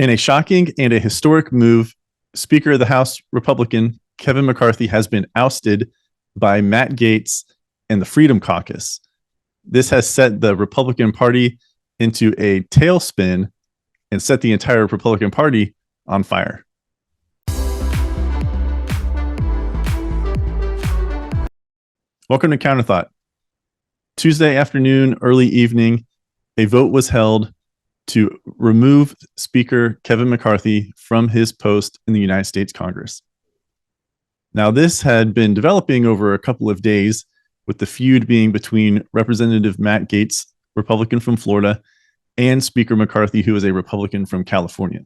In a shocking and a historic move, Speaker of the House Republican Kevin McCarthy has been ousted by Matt Gaetz and the Freedom Caucus. This has set the Republican Party into a tailspin and set the entire Republican Party on fire. Welcome to Counterthought. Tuesday afternoon, early evening, a vote was held to remove Speaker Kevin McCarthy from his post in the United States Congress. Now, this had been developing over a couple of days, with the feud being between Representative Matt Gaetz, Republican from Florida, and Speaker McCarthy, who is a Republican from California.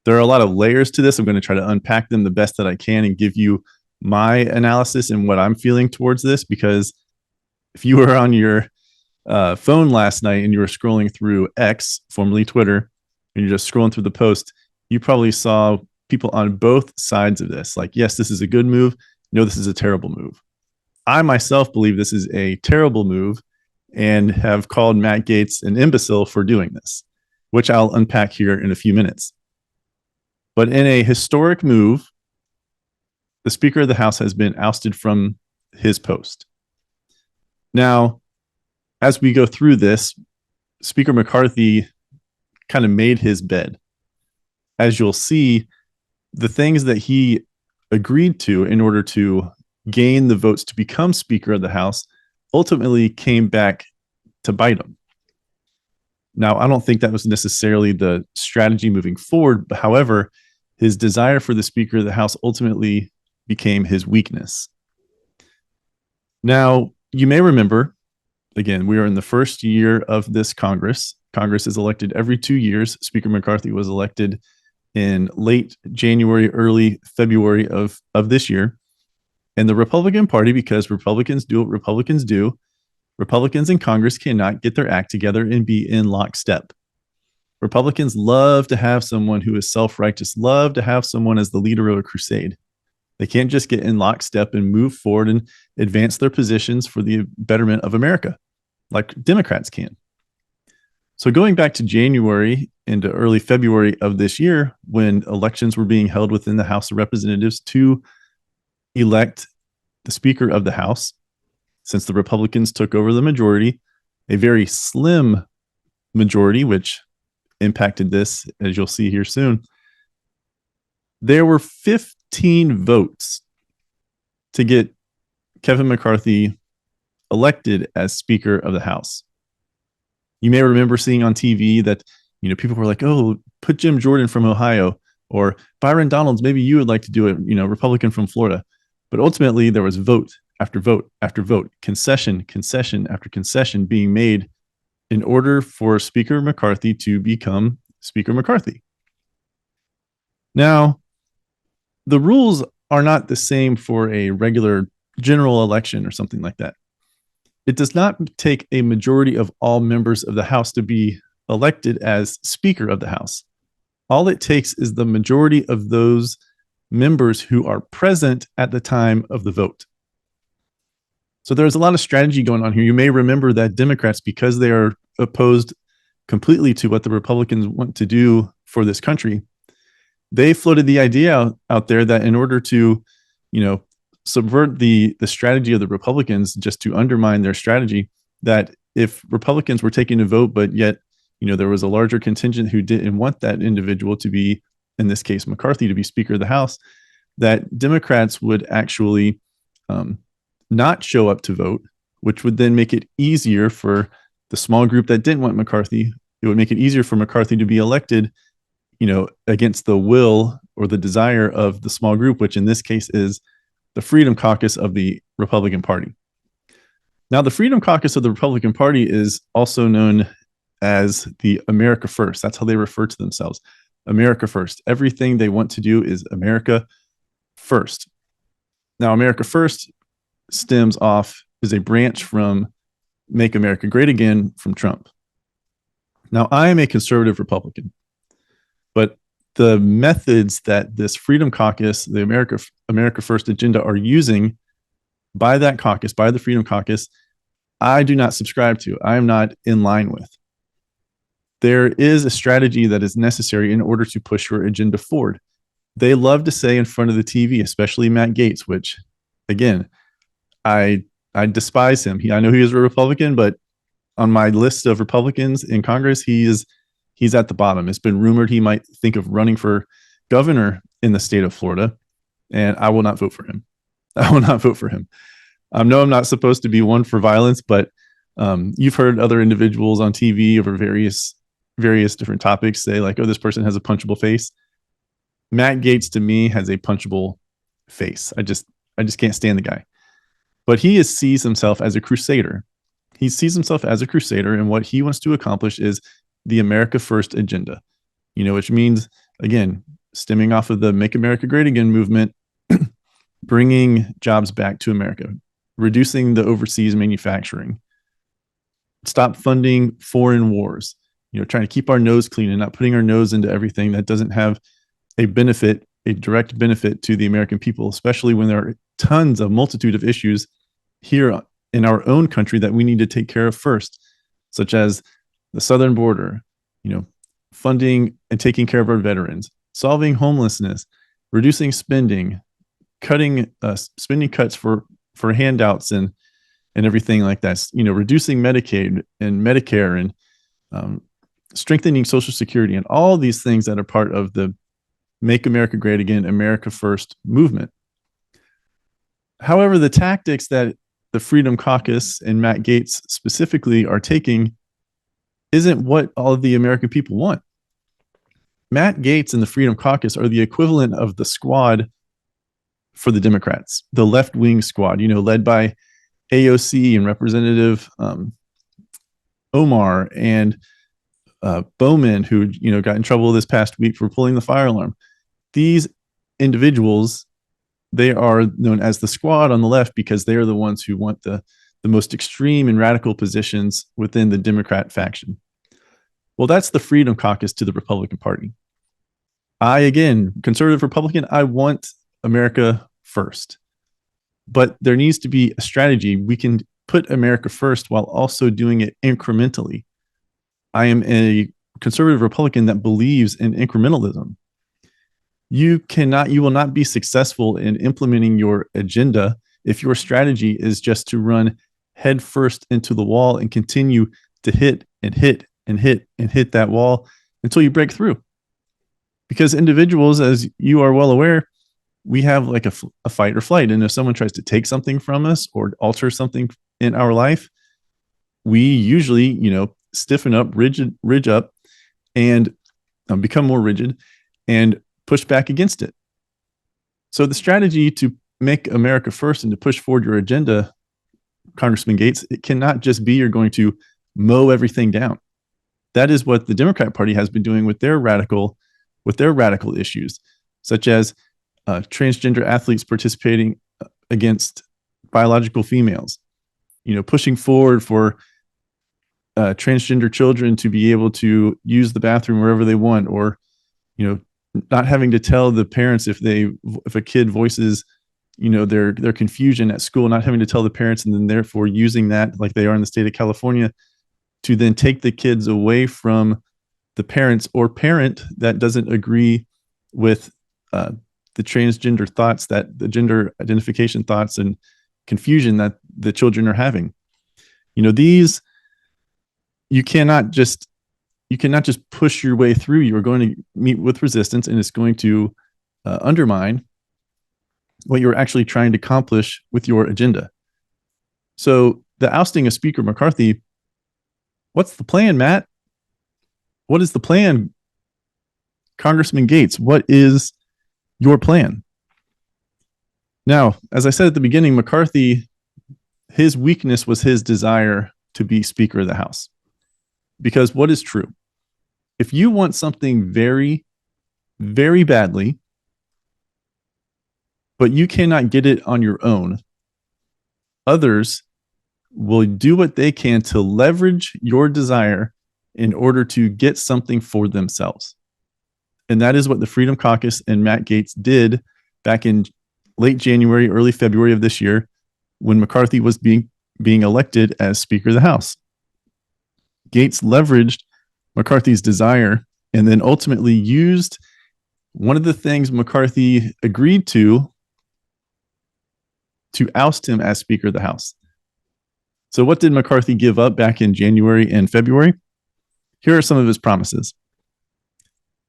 There are a lot of layers to this. I'm going to try to unpack them the best that I can and give you my analysis and what I'm feeling towards this, because if you were on your phone last night and you were scrolling through X, formerly Twitter, and you're just scrolling through the post, you probably saw people on both sides of this. Like, yes, this is a good move. No, this is a terrible move. I myself believe this is a terrible move and have called Matt Gaetz an imbecile for doing this, which I'll unpack here in a few minutes. But in a historic move, the Speaker of the House has been ousted from his post. Now, as we go through this, Speaker McCarthy kind of made his bed. As you'll see, the things that he agreed to in order to gain the votes to become Speaker of the House ultimately came back to bite him. Now, I don't think that was necessarily the strategy moving forward. But however, his desire for the Speaker of the House ultimately became his weakness. Now, you may remember, again, we are in the first year of this Congress. Congress is elected every 2 years. Speaker McCarthy was elected in late January, early February of this year. And the Republican Party, because Republicans do what Republicans do, Republicans in Congress cannot get their act together and be in lockstep. Republicans love to have someone who is self-righteous, love to have someone as the leader of a crusade. They can't just get in lockstep and move forward and advance their positions for the betterment of America like Democrats can. So going back to January into early February of this year, when elections were being held within the House of Representatives to elect the Speaker of the House, since the Republicans took over the majority, a very slim majority, which impacted this, as you'll see here soon, there were 15 votes to get Kevin McCarthy elected as Speaker of the House. You may remember seeing on TV that, people were like, oh, put Jim Jordan from Ohio, or Byron Donalds, maybe you would like to do it, Republican from Florida. But ultimately, there was vote after vote after vote, concession after concession being made in order for Speaker McCarthy to become Speaker McCarthy. Now, the rules are not the same for a regular general election or something like that. It does not take a majority of all members of the House to be elected as Speaker of the House. All it takes is the majority of those members who are present at the time of the vote. So there's a lot of strategy going on here. You may remember that Democrats, because they are opposed completely to what the Republicans want to do for this country, they floated the idea out there that in order to, subvert the strategy of the Republicans, just to undermine their strategy, that if Republicans were taking a vote, but yet, there was a larger contingent who didn't want that individual to be, in this case, McCarthy, to be Speaker of the House, that Democrats would actually not show up to vote, which would then make it easier for the small group that didn't want McCarthy. It would make it easier for McCarthy to be elected, against the will or the desire of the small group, which in this case is the Freedom Caucus of the Republican Party. Now, the Freedom Caucus of the Republican Party is also known as the America First. That's how they refer to themselves. America First. Everything they want to do is America First. Now, America First stems off, is a branch from Make America Great Again from Trump. Now, I am a conservative Republican, but the methods that this Freedom Caucus, the America First agenda are using by that caucus, by the Freedom Caucus, I do not subscribe to. I am not in line with. there is a strategy that is necessary in order to push your agenda forward. They love to say in front of the TV, especially Matt Gaetz, which, again, I despise him. I know he is a Republican, but on my list of Republicans in Congress, he's at the bottom. It's been rumored he might think of running for governor in the state of Florida, and I will not vote for him. I will not vote for him. I know I'm not supposed to be one for violence, but you've heard other individuals on TV over various different topics say like, oh, this person has a punchable face. Matt Gaetz to me has a punchable face. I just can't stand the guy. But he sees himself as a crusader. He sees himself as a crusader, and what he wants to accomplish is the America First agenda, which means, again, stemming off of the Make America Great Again movement, bringing jobs back to America, reducing the overseas manufacturing, stop funding foreign wars, trying to keep our nose clean and not putting our nose into everything that doesn't have a direct benefit to the American people, especially when there are multitude of issues here in our own country that we need to take care of first, such as the southern border, funding and taking care of our veterans, solving homelessness, reducing spending, cutting spending cuts for handouts and everything like that, reducing Medicaid and Medicare and strengthening Social Security and all these things that are part of the Make America Great Again, America First movement. However, the tactics that the Freedom Caucus and Matt Gaetz specifically are taking isn't what all of the American people want. Matt Gaetz and the Freedom Caucus are the equivalent of the squad for the Democrats, the left-wing squad, led by AOC and Representative Omar and Bowman, who got in trouble this past week for pulling the fire alarm. These individuals, they are known as the squad on the left because they are the ones who want the most extreme and radical positions within the Democrat faction. Well, that's the Freedom Caucus to the Republican Party. Again, conservative Republican, I want America first. But there needs to be a strategy. We can put America first while also doing it incrementally. I am a conservative Republican that believes in incrementalism. You will not be successful in implementing your agenda if your strategy is just to run headfirst into the wall and continue to hit and hit and hit and hit that wall until you break through. Because individuals, as you are well aware, we have like a fight or flight. And if someone tries to take something from us or alter something in our life, we usually, stiffen up, ridge up, and become more rigid and push back against it. So the strategy to make America first and to push forward your agenda, Congressman Gaetz, it cannot just be you're going to mow everything down. That is what the Democrat Party has been doing with their radical issues, such as transgender athletes participating against biological females, pushing forward for transgender children to be able to use the bathroom wherever they want, or, not having to tell the parents if a kid voices, their confusion at school, not having to tell the parents, and then therefore using that, like they are in the state of California, to then take the kids away from the parents or parent that doesn't agree with the transgender thoughts, that the gender identification thoughts and confusion that the children are having. These, you cannot just push your way through. You are going to meet with resistance, and it's going to undermine what you're actually trying to accomplish with your agenda. So the ousting of Speaker McCarthy, what's the plan, Matt? What is the plan, Congressman Gaetz? What is your plan? Now, as I said at the beginning, McCarthy, his weakness was his desire to be Speaker of the House. Because what is true? If you want something very, very badly, but you cannot get it on your own, others will do what they can to leverage your desire in order to get something for themselves. And that is what the Freedom Caucus and Matt Gaetz did back in late January, early February of this year, when McCarthy was being elected as Speaker of the House. Gaetz leveraged McCarthy's desire, and then ultimately used one of the things McCarthy agreed to oust him as Speaker of the House. So what did McCarthy give up back in January and February? Here are some of his promises.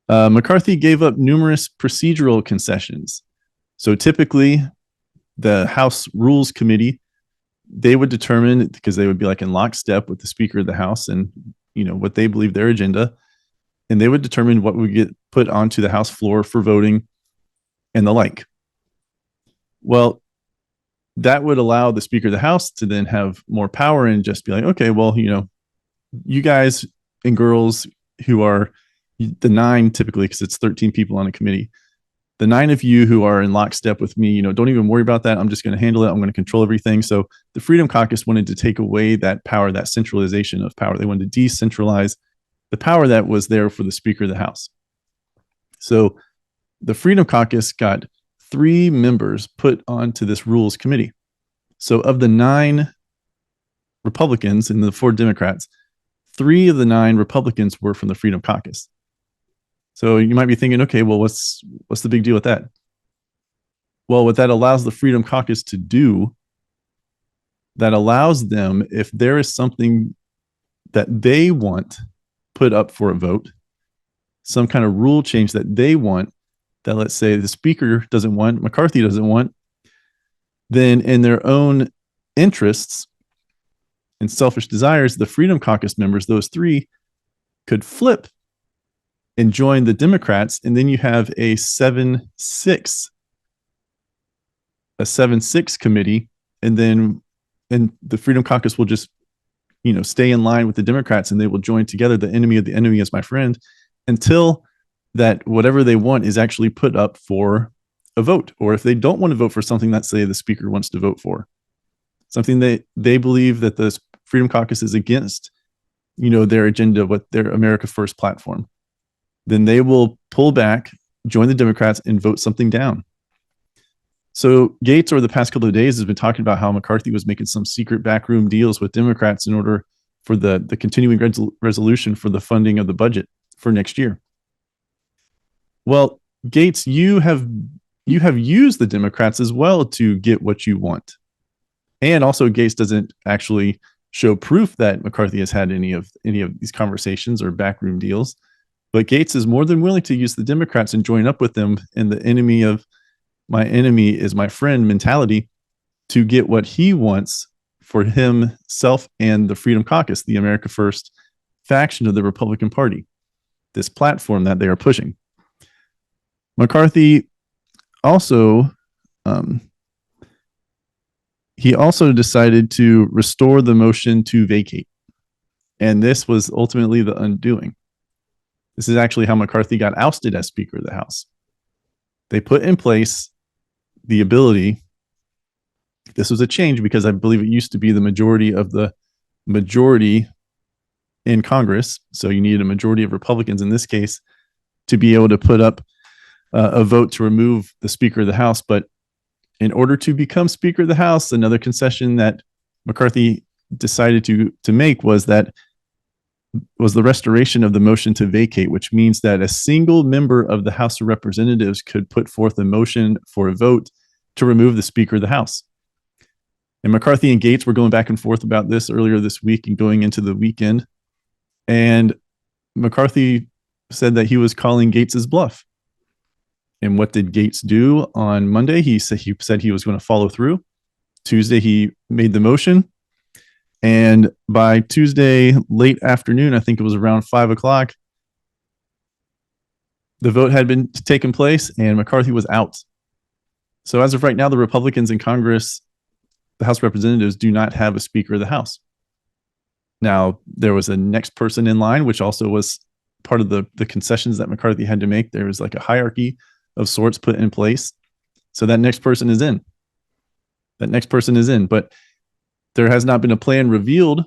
McCarthy gave up numerous procedural concessions. So typically, the House Rules Committee, they would determine, because they would be like in lockstep with the Speaker of the House and what they believe their agenda, and they would determine what would get put onto the House floor for voting and the like. Well, that would allow the Speaker of the House to then have more power and just be like, okay, well, you guys and girls who are the 9 typically, because it's 13 people on a committee, the 9 of you who are in lockstep with me, don't even worry about that. I'm just going to handle it. I'm going to control everything. So the Freedom Caucus wanted to take away that power, that centralization of power. They wanted to decentralize the power that was there for the Speaker of the House. So the Freedom Caucus got 3 members put onto this Rules Committee. So of the 9 Republicans and the 4 Democrats, 3 of the 9 Republicans were from the Freedom Caucus. So you might be thinking, okay, well, what's the big deal with that? Well, what that allows the Freedom Caucus to do, that allows them, if there is something that they want put up for a vote, some kind of rule change that they want, that let's say the Speaker doesn't want, McCarthy doesn't want, then in their own interests and selfish desires, the Freedom Caucus members, those 3, could flip and join the Democrats, and then you have a 7-6 committee, and the Freedom Caucus will just stay in line with the Democrats, and they will join together. The enemy of the enemy is my friend, until that whatever they want is actually put up for a vote. Or if they don't want to vote for something that, say, the Speaker wants to vote for, something that they believe that the Freedom Caucus is against, their agenda, what their America First platform, then they will pull back, join the Democrats, and vote something down. So Gaetz, over the past couple of days, has been talking about how McCarthy was making some secret backroom deals with Democrats in order for the continuing resolution for the funding of the budget for next year. Well, Gaetz, you have used the Democrats as well to get what you want. And also, Gaetz doesn't actually show proof that McCarthy has had any of these conversations or backroom deals. But Gaetz is more than willing to use the Democrats and join up with them in the enemy of my enemy is my friend mentality to get what he wants for himself and the Freedom Caucus, the America First faction of the Republican Party, this platform that they are pushing. McCarthy also decided to restore the motion to vacate. And this was ultimately the undoing. This is actually how McCarthy got ousted as Speaker of the House. They put in place the ability, this was a change because I believe it used to be the majority of the majority in Congress. So you needed a majority of Republicans in this case to be able to put up a vote to remove the Speaker of the House. But in order to become Speaker of the House, another concession that McCarthy decided to make was the restoration of the motion to vacate, which means that a single member of the House of Representatives could put forth a motion for a vote to remove the Speaker of the House. And McCarthy and Gaetz were going back and forth about this earlier this week and going into the weekend. And McCarthy said that he was calling Gaetz's bluff. And what did Gaetz do on Monday? He said he was going to follow through. Tuesday, he made the motion. And by Tuesday, late afternoon, I think it was around 5:00, the vote had been taken place and McCarthy was out. So as of right now, the Republicans in Congress, the House of Representatives, do not have a Speaker of the House. Now, there was a next person in line, which also was part of the concessions that McCarthy had to make. There was like a hierarchy of sorts put in place. So that next person is in. But there has not been a plan revealed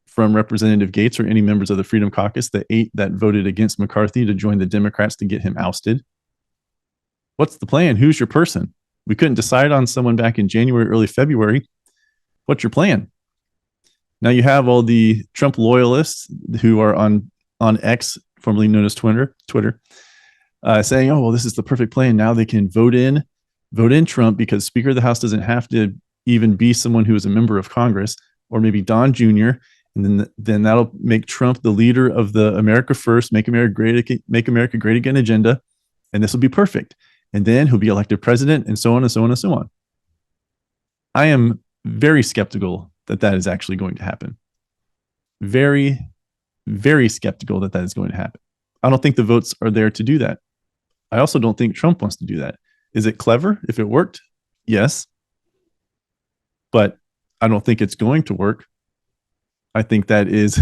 from Representative Gaetz or any members of the Freedom Caucus, the 8 that voted against McCarthy to join the Democrats to get him ousted. What's the plan? Who's your person? We couldn't decide on someone back in January, early February. What's your plan? Now you have all the Trump loyalists who are on on X, formerly known as Twitter, saying, "Oh, well, this is the perfect plan. Now they can vote in Trump because Speaker of the House doesn't have to even be someone who is a member of Congress, or maybe Don Jr. And then that'll make Trump the leader of the America First, Make America Great Again agenda, and this will be perfect. And then he'll be elected president, and so on and so on and so on." I am very skeptical that that is actually going to happen. Very, very skeptical that that is going to happen. I don't think the votes are there to do that. I also don't think Trump wants to do that. Is it clever if it worked? Yes. But I don't think it's going to work. I think that is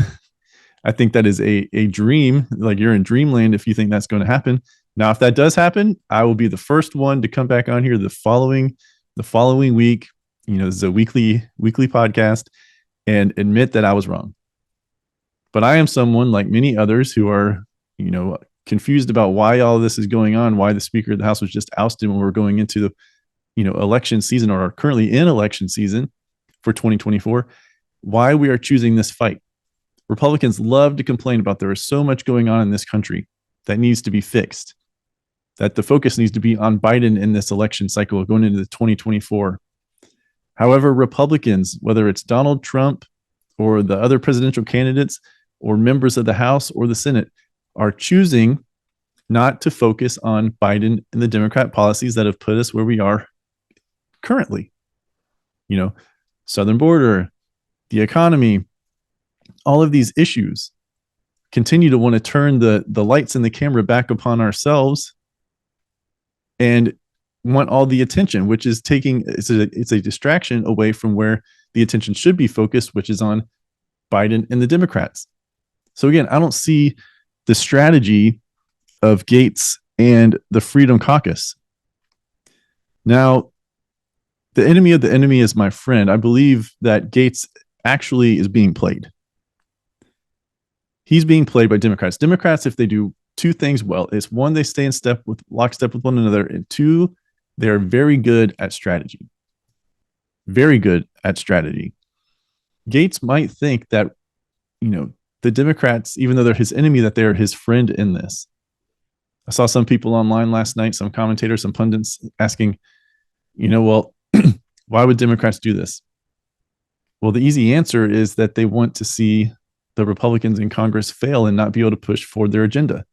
a dream. Like, you're in dreamland if you think that's going to happen. Now, if that does happen, I will be the first one to come back on here the following week. This is a weekly podcast, and admit that I was wrong. But I am someone, like many others, who are, confused about why all of this is going on, why the Speaker of the House was just ousted when we're going into the, election season, or are currently in election season for 2024, why we are choosing this fight. Republicans love to complain about there is so much going on in this country that needs to be fixed, that the focus needs to be on Biden in this election cycle going into the 2024. However, Republicans, whether it's Donald Trump or the other presidential candidates or members of the House or the Senate, are choosing not to focus on Biden and the Democrat policies that have put us where we are currently. Southern border, the economy, all of these issues continue to want to turn the lights and the camera back upon ourselves and want all the attention, which is it's a distraction away from where the attention should be focused, which is on Biden and the Democrats. So again, I don't see the strategy of Gaetz and the Freedom Caucus. Now, the enemy of the enemy is my friend. I believe that Gaetz actually is being played. He's being played by Democrats. Democrats, if they do two things well, is one, they stay in lockstep with one another, and two, they are very good at strategy. Very good at strategy. Gaetz might think that, the Democrats, even though they're his enemy, that they're his friend in this. I saw some people online last night, some commentators, some pundits asking, well, why would Democrats do this? Well, the easy answer is that they want to see the Republicans in Congress fail and not be able to push forward their agenda.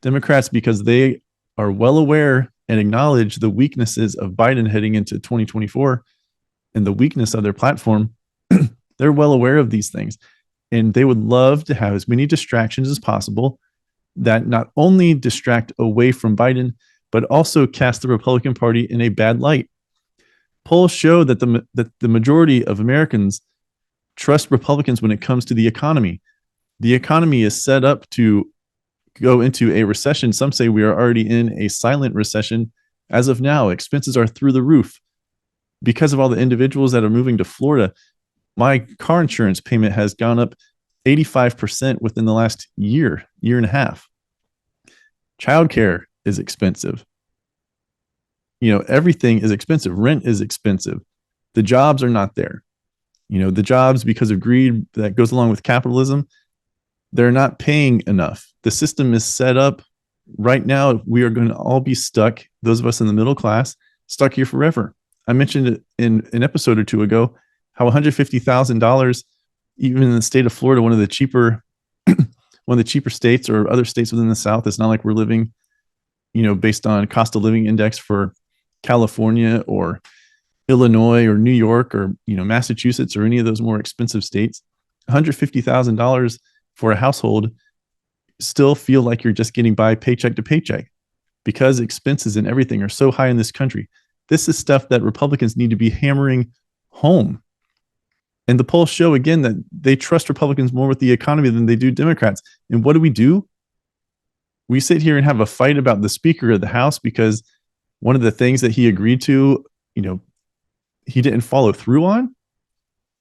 Democrats, because they are well aware and acknowledge the weaknesses of Biden heading into 2024 and the weakness of their platform, they're well aware of these things. And they would love to have as many distractions as possible that not only distract away from Biden, but also cast the Republican Party in a bad light. Polls show that the majority of Americans trust Republicans when it comes to the economy. The economy is set up to go into a recession. Some say we are already in a silent recession. As of now, expenses are through the roof. Because of all the individuals that are moving to Florida, my car insurance payment has gone up 85% within the last year and a half. Childcare is expensive. Everything is expensive. Rent is expensive. The jobs are not there. The jobs, because of greed that goes along with capitalism, they're not paying enough. The system is set up right now. We are going to all be stuck, those of us in the middle class, stuck here forever. I mentioned it in an episode or two ago, how $150,000, even in the state of Florida, one of the cheaper states, or other states within the South. It's not like we're living, based on cost of living index for California or Illinois or New York or, Massachusetts or any of those more expensive states. $150,000 for a household still feel like you're just getting by paycheck to paycheck because expenses and everything are so high in this country. This is stuff that Republicans need to be hammering home. And the polls show, again, that they trust Republicans more with the economy than they do Democrats. And what do? We sit here and have a fight about the Speaker of the House because one of the things that he agreed to, he didn't follow through on.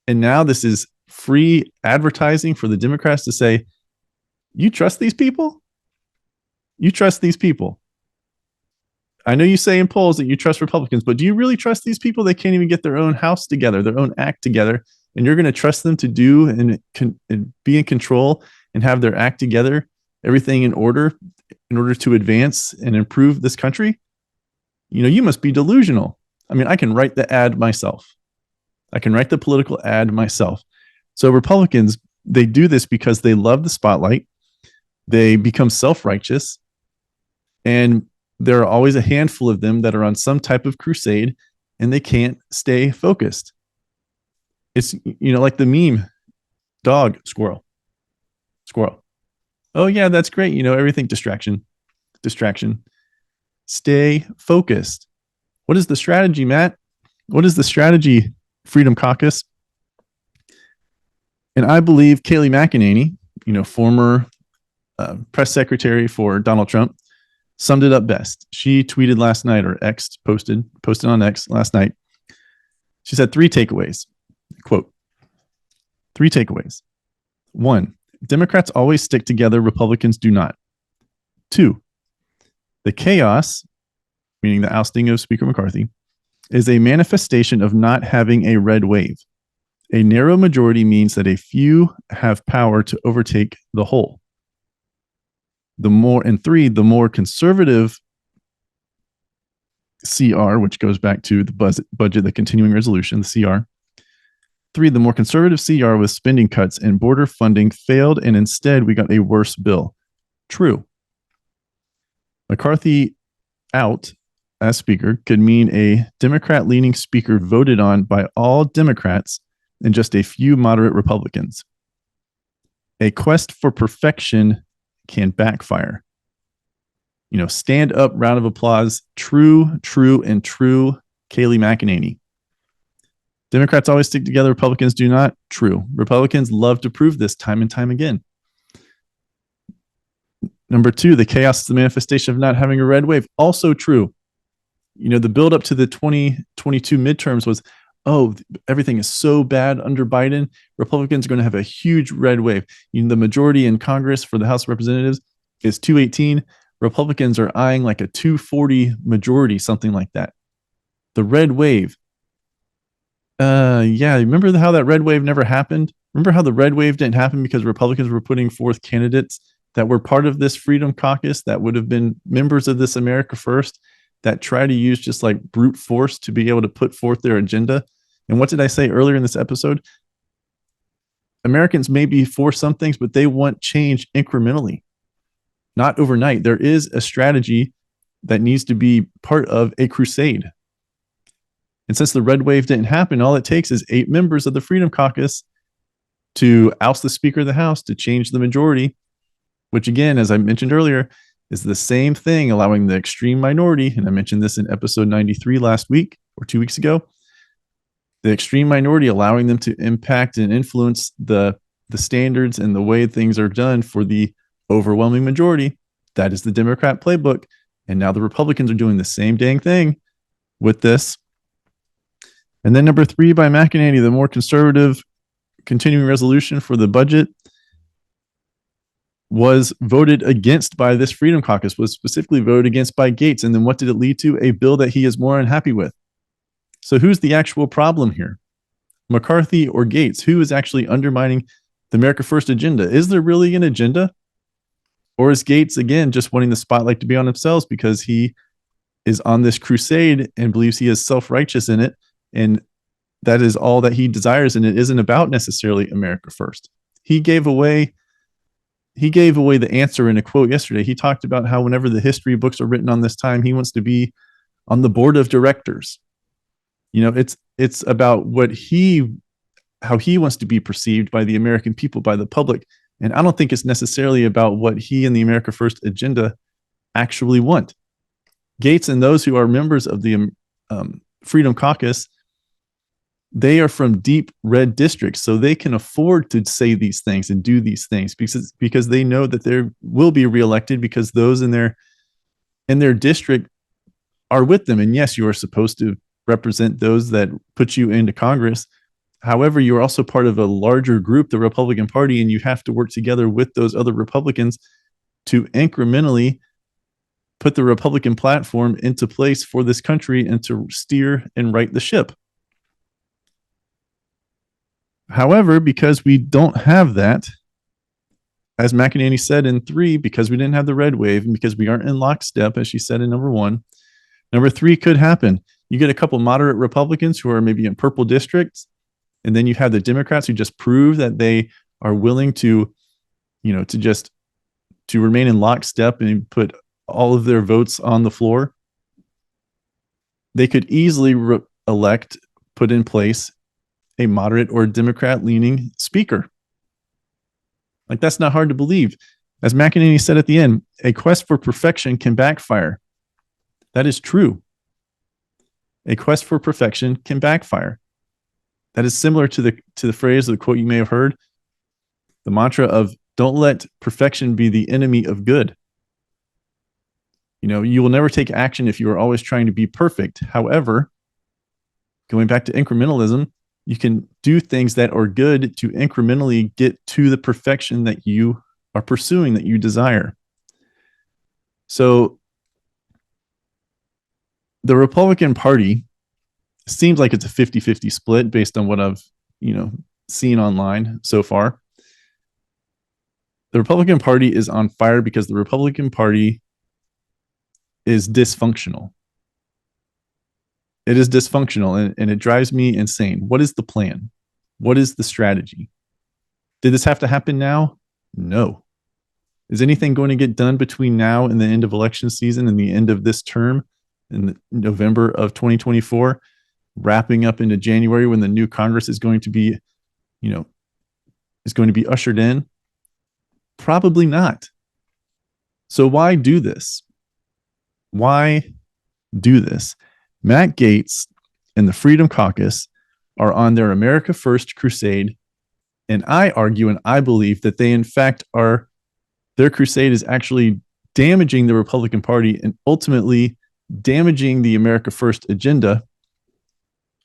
And now this is free advertising for the Democrats to say, you trust these people? You trust these people. I know you say in polls that you trust Republicans, but do you really trust these people? They can't even get their own house together, their own act together. And you're going to trust them to do and be in control and have their act together everything in order to advance and improve this country, you must be delusional. I mean, I can write the ad myself. I can write the political ad myself. So Republicans, they do this because they love the spotlight. They become self-righteous. And there are always a handful of them that are on some type of crusade, and they can't stay focused. It's, like the meme, dog, squirrel. Oh, yeah, that's great. Everything distraction. Stay focused. What is the strategy, Matt? What is the strategy, Freedom Caucus? And I believe Kayleigh McEnany, former press secretary for Donald Trump, summed it up best. She tweeted last night, or X posted on X last night. She said 3 takeaways. Quote, 3 takeaways. 1, Democrats always stick together, Republicans do not. 2, the chaos, meaning the ousting of Speaker McCarthy, is a manifestation of not having a red wave. A narrow majority means that a few have power to overtake the whole. 3, the more conservative CR, which goes back to the budget, the continuing resolution, the CR. 3, the more conservative CR with spending cuts and border funding failed, and instead we got a worse bill. True. McCarthy out as Speaker could mean a Democrat-leaning Speaker voted on by all Democrats and just a few moderate Republicans. A quest for perfection can backfire. Stand up, round of applause. True, and true, Kayleigh McEnany. Democrats always stick together, Republicans do not. True. Republicans love to prove this time and time again. Number 2, the chaos is the manifestation of not having a red wave. Also true. The build up to the 2022 midterms was, everything is so bad under Biden. Republicans are going to have a huge red wave. The majority in Congress for the House of Representatives is 218. Republicans are eyeing like a 240 majority, something like that. The red wave. Remember how that red wave never happened? Remember how the red wave didn't happen because Republicans were putting forth candidates that were part of this Freedom Caucus that would have been members of this America First that try to use just like brute force to be able to put forth their agenda. And what did I say earlier in this episode? Americans may be for some things, but they want change incrementally, not overnight. There is a strategy that needs to be part of a crusade. And since the red wave didn't happen, all it takes is 8 members of the Freedom Caucus to oust the Speaker of the House, to change the majority, which again, as I mentioned earlier, is the same thing, allowing the extreme minority, and I mentioned this in episode 93 last week or 2 weeks ago, the extreme minority, allowing them to impact and influence the standards and the way things are done for the overwhelming majority. That is the Democrat playbook. And now the Republicans are doing the same dang thing with this. And then number 3 by McEnany, the more conservative continuing resolution for the budget was voted against by this Freedom Caucus, was specifically voted against by Gaetz. And then what did it lead to? A bill that he is more unhappy with. So who's the actual problem here? McCarthy or Gaetz? Who is actually undermining the America First agenda? Is there really an agenda? Or is Gaetz, again, just wanting the spotlight to be on himself because he is on this crusade and believes he is self-righteous in it, and that is all that he desires, and it isn't about necessarily America First. He gave away the answer in a quote yesterday. He talked about how whenever the history books are written on this time, he wants to be on the board of directors. It's about how he wants to be perceived by the American people, by the public. And I don't think it's necessarily about what he and the America First agenda actually want. Gaetz and those who are members of the Freedom Caucus, they are from deep red districts, so they can afford to say these things and do these things because they know that they will be reelected because those in their district are with them. And yes, you are supposed to represent those that put you into Congress. However, you're also part of a larger group, the Republican Party, and you have to work together with those other Republicans to incrementally put the Republican platform into place for this country and to steer and right the ship. However, because we don't have that, as McEnany said in 3, because we didn't have the red wave and because we aren't in lockstep, as she said in number 1, number 3 could happen. You get a couple moderate Republicans who are maybe in purple districts, and then you have the Democrats who just prove that they are willing to, to remain in lockstep and put all of their votes on the floor. They could easily put in place a moderate or Democrat-leaning speaker. Like, that's not hard to believe. As McEnany said at the end, a quest for perfection can backfire. That is true. A quest for perfection can backfire. That is similar to the phrase, or the quote you may have heard, the mantra of don't let perfection be the enemy of good. You will never take action if you are always trying to be perfect. However, going back to incrementalism, you can do things that are good to incrementally get to the perfection that you are pursuing, that you desire. So the Republican Party seems like it's a 50-50 split based on what I've, seen online so far. The Republican Party is on fire because the Republican Party is dysfunctional. It is dysfunctional, and it drives me insane. What is the plan? What is the strategy? Did this have to happen now? No. Is anything going to get done between now and the end of election season and the end of this term in November of 2024, wrapping up into January when the new Congress is going to be, ushered in? Probably not. So why do this? Why do this? Matt Gaetz and the Freedom Caucus are on their America First crusade, and I argue and I believe that they, in fact, their crusade is actually damaging the Republican Party and ultimately damaging the America First agenda,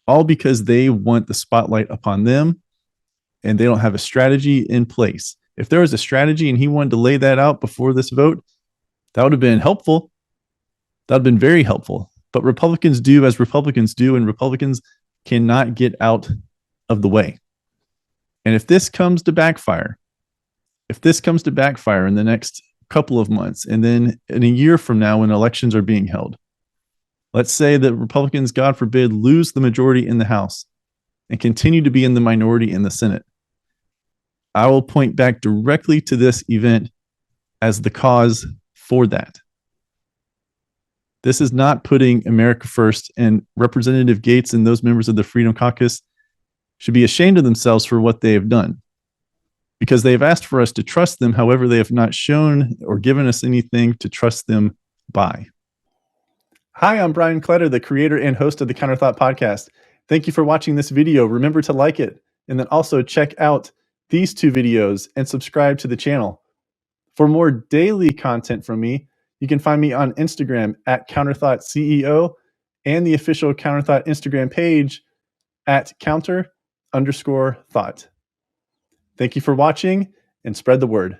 all because they want the spotlight upon them and they don't have a strategy in place. If there was a strategy and he wanted to lay that out before this vote, that would have been helpful. That would have been very helpful. But Republicans do as Republicans do, and Republicans cannot get out of the way. And if this comes to backfire, in the next couple of months, and then in a year from now when elections are being held, let's say that Republicans, God forbid, lose the majority in the House and continue to be in the minority in the Senate, I will point back directly to this event as the cause for that. This is not putting America first, and Representative Gaetz and those members of the Freedom Caucus should be ashamed of themselves for what they have done, because they have asked for us to trust them. However, they have not shown or given us anything to trust them by. Hi, I'm Brian Kletter, the creator and host of the Counterthought podcast. Thank you for watching this video. Remember to like it, and then also check out these 2 videos and subscribe to the channel. For more daily content from me, you can find me on Instagram at Counterthought CEO and the official Counterthought Instagram page at counter_thought. Thank you for watching, and spread the word.